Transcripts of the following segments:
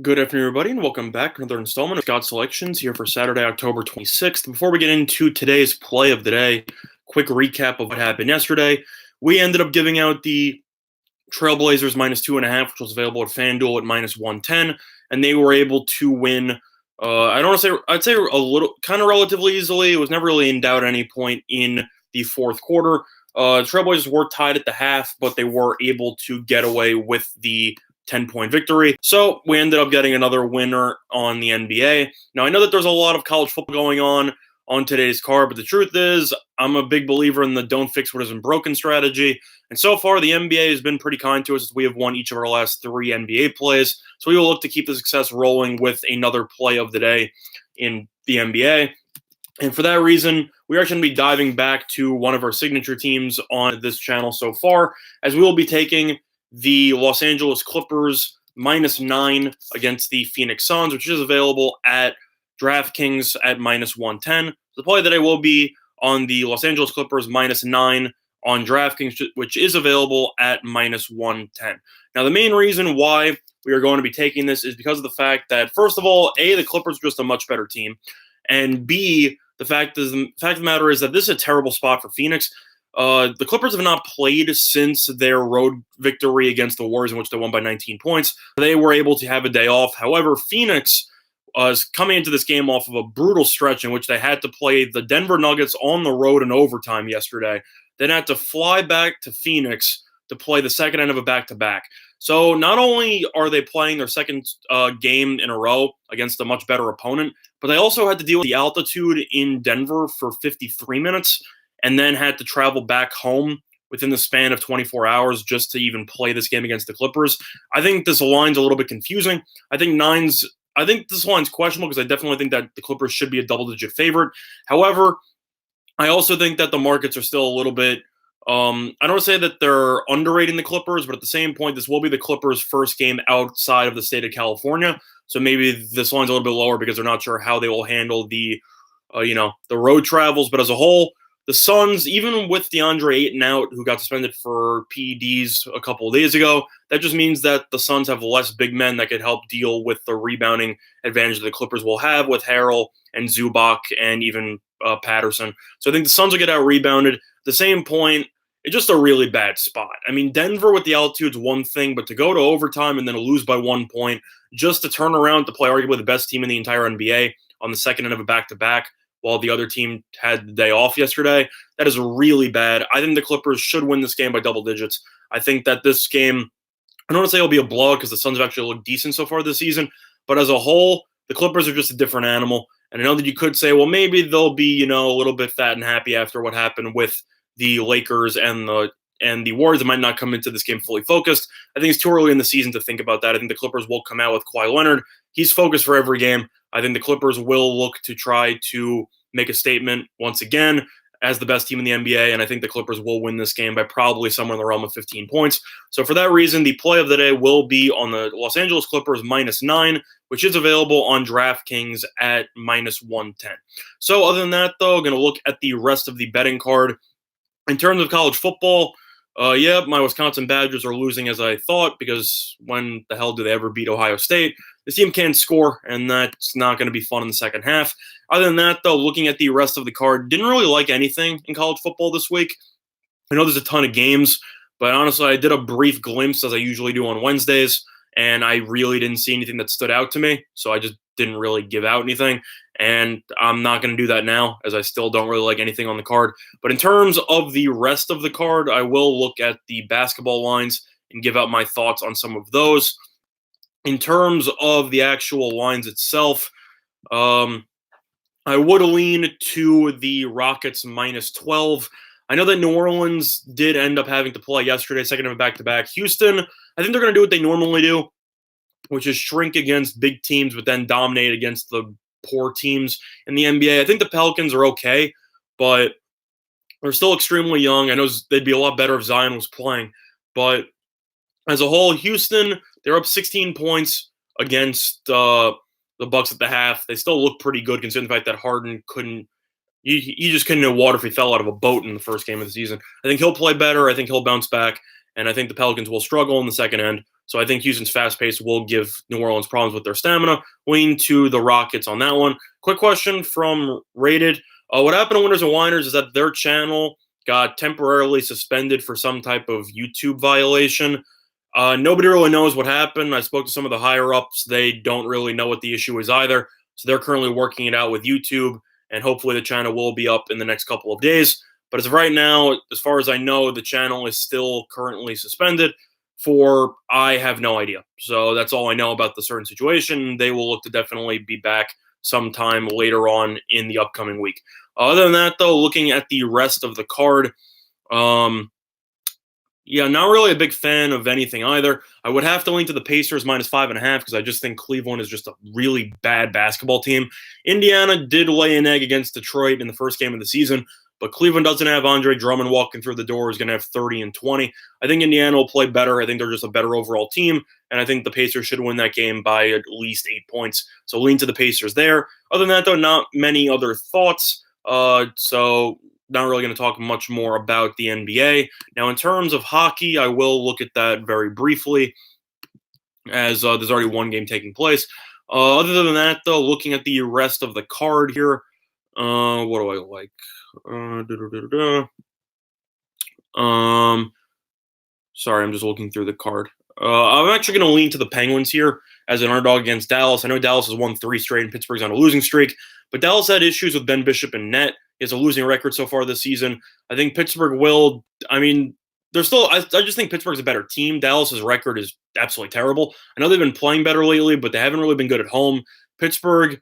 Good afternoon, everybody, and welcome back to another installment of Scott Selections here for Saturday, October 26th. Before we get into today's play of the day, quick recap of what happened yesterday. We ended up giving out the Trailblazers -2.5, which was available at FanDuel at -110, and they were able to win. I don't want to say, I'd say a little, kind of relatively easily. It was never really in doubt at any point in the fourth quarter. Trailblazers were tied at the half, but they were able to get away with the 10-point victory. So we ended up getting another winner on the NBA. Now, I know that there's a lot of college football going on today's card, but the truth is, I'm a big believer in the don't fix what isn't broken strategy. And so far, the NBA has been pretty kind to us as we have won each of our last 3 NBA plays. So we will look to keep the success rolling with another play of the day in the NBA. And for that reason, we are actually going to be diving back to one of our signature teams on this channel so far, as we will be taking the Los Angeles Clippers -9 against the Phoenix Suns, which is available at DraftKings at -110. The play that I will be on the Los Angeles Clippers -9 on DraftKings, which is available at -110. Now, the main reason why we are going to be taking this is because of the fact that, first of all, A, the Clippers are just a much better team, and B, the fact of the matter is that this is a terrible spot for Phoenix. The Clippers have not played since their road victory against the Warriors, in which they won by 19 points. They were able to have a day off. However, Phoenix is coming into this game off of a brutal stretch in which they had to play the Denver Nuggets on the road in overtime yesterday. Then had to fly back to Phoenix to play the second end of a back-to-back. So not only are they playing their second game in a row against a much better opponent, but they also had to deal with the altitude in Denver for 53 minutes and then had to travel back home within the span of 24 hours just to even play this game against the Clippers. I think this line's a little bit confusing. I think this line's questionable because I definitely think that the Clippers should be a double-digit favorite. However, I also think that the markets are still a little bit I don't want to say that they're underrating the Clippers, but at the same point, this will be the Clippers' first game outside of the state of California. So maybe this line's a little bit lower because they're not sure how they will handle the road travels. But as a whole, the Suns, even with DeAndre Ayton out, who got suspended for PEDs a couple of days ago, that just means that the Suns have less big men that could help deal with the rebounding advantage that the Clippers will have with Harrell and Zubac and even Patterson. So I think the Suns will get out rebounded. At the same point, it's just a really bad spot. I mean, Denver with the altitude is one thing, but to go to overtime and then to lose by 1 point, just to turn around to play arguably the best team in the entire NBA on the second end of a back-to-back while the other team had the day off yesterday, that is really bad. I think the Clippers should win this game by double digits. I think that this game, I don't want to say it'll be a blowout because the Suns have actually looked decent so far this season, but as a whole, the Clippers are just a different animal. And I know that you could say, well, maybe they'll be, a little bit fat and happy after what happened with the Lakers and the Warriors. That might not come into this game fully focused. I think it's too early in the season to think about that. I think the Clippers will come out with Kawhi Leonard. He's focused for every game. I think the Clippers will look to try to make a statement once again as the best team in the NBA, and I think the Clippers will win this game by probably somewhere in the realm of 15 points. So for that reason, the play of the day will be on the Los Angeles Clippers -9, which is available on DraftKings at -110. So other than that, though, I'm going to look at the rest of the betting card. In terms of college football, my Wisconsin Badgers are losing as I thought because when the hell do they ever beat Ohio State? This team can't score, and that's not going to be fun in the second half. Other than that, though, looking at the rest of the card, didn't really like anything in college football this week. I know there's a ton of games, but honestly, I did a brief glimpse, as I usually do on Wednesdays, and I really didn't see anything that stood out to me, so I just didn't really give out anything. And I'm not going to do that now, as I still don't really like anything on the card. But in terms of the rest of the card, I will look at the basketball lines and give out my thoughts on some of those. In terms of the actual lines itself, I would lean to the Rockets -12. I know that New Orleans did end up having to play yesterday, second of a back-to-back. Houston, I think they're going to do what they normally do, which is shrink against big teams, but then dominate against the poor teams in the NBA. I think the Pelicans are okay, but they're still extremely young. I know they'd be a lot better if Zion was playing, but as a whole, Houston, they're up 16 points against the Bucks at the half. They still look pretty good considering the fact that Harden couldn't. He just couldn't know water if he fell out of a boat in the first game of the season. I think he'll play better. I think he'll bounce back, and I think the Pelicans will struggle in the second end. So I think Houston's fast pace will give New Orleans problems with their stamina. Lean to the Rockets on that one. Quick question from Rated. What happened to Winners and Winers is that their channel got temporarily suspended for some type of YouTube violation. Nobody really knows what happened. I spoke to some of the higher ups. They don't really know what the issue is either. So they're currently working it out with YouTube, and hopefully the channel will be up in the next couple of days. But as of right now, as far as I know, the channel is still currently suspended for I have no idea. So that's all I know about the certain situation. They will look to definitely be back sometime later on in the upcoming week. Other than that, though, looking at the rest of the card, yeah, not really a big fan of anything either. I would have to lean to the Pacers -5.5 because I just think Cleveland is just a really bad basketball team. Indiana did lay an egg against Detroit in the first game of the season, but Cleveland doesn't have Andre Drummond walking through the door. He's going to have 30 and 20. I think Indiana will play better. I think they're just a better overall team, and I think the Pacers should win that game by at least 8 points. So lean to the Pacers there. Other than that, though, not many other thoughts. So not really going to talk much more about the NBA. Now, in terms of hockey, I will look at that very briefly, as there's already one game taking place. Other than that, though, looking at the rest of the card here, what do I like? Sorry, I'm just looking through the card. I'm actually going to lean to the Penguins here as an underdog against Dallas. I know Dallas has won 3 straight and Pittsburgh's on a losing streak, but Dallas had issues with Ben Bishop and net. He has a losing record so far this season. I think Pittsburgh will, I mean, they're still, I just think Pittsburgh's a better team. Dallas's record is absolutely terrible. I know they've been playing better lately, but they haven't really been good at home. Pittsburgh,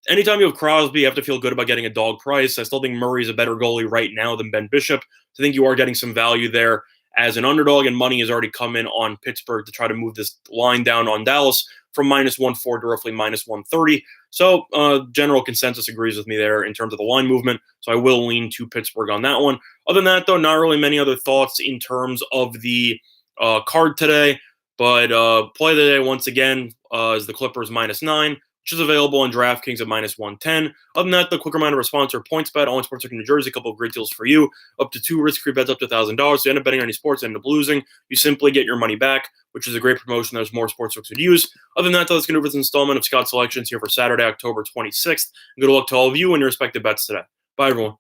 anytime you have Crosby, you have to feel good about getting a dog price. I still think Murray's a better goalie right now than Ben Bishop. So I think you are getting some value there as an underdog, and money has already come in on Pittsburgh to try to move this line down on Dallas from -140 to roughly -130. So general consensus agrees with me there in terms of the line movement. So I will lean to Pittsburgh on that one. Other than that, though, not really many other thoughts in terms of the card today. But play of the day, once again, is the Clippers -9, which is available on DraftKings at -110. Other than that, the quick reminder of our sponsor, PointsBet, all in sports in New Jersey, a couple of great deals for you. Up to 2 risk-free bets up to $1,000. So you end up betting on any sports and end up losing. You simply get your money back, which is a great promotion that more sportsbooks would use. Other than that, though, that's going to do this installment of Scott Selections here for Saturday, October 26th. And good luck to all of you and your respective bets today. Bye, everyone.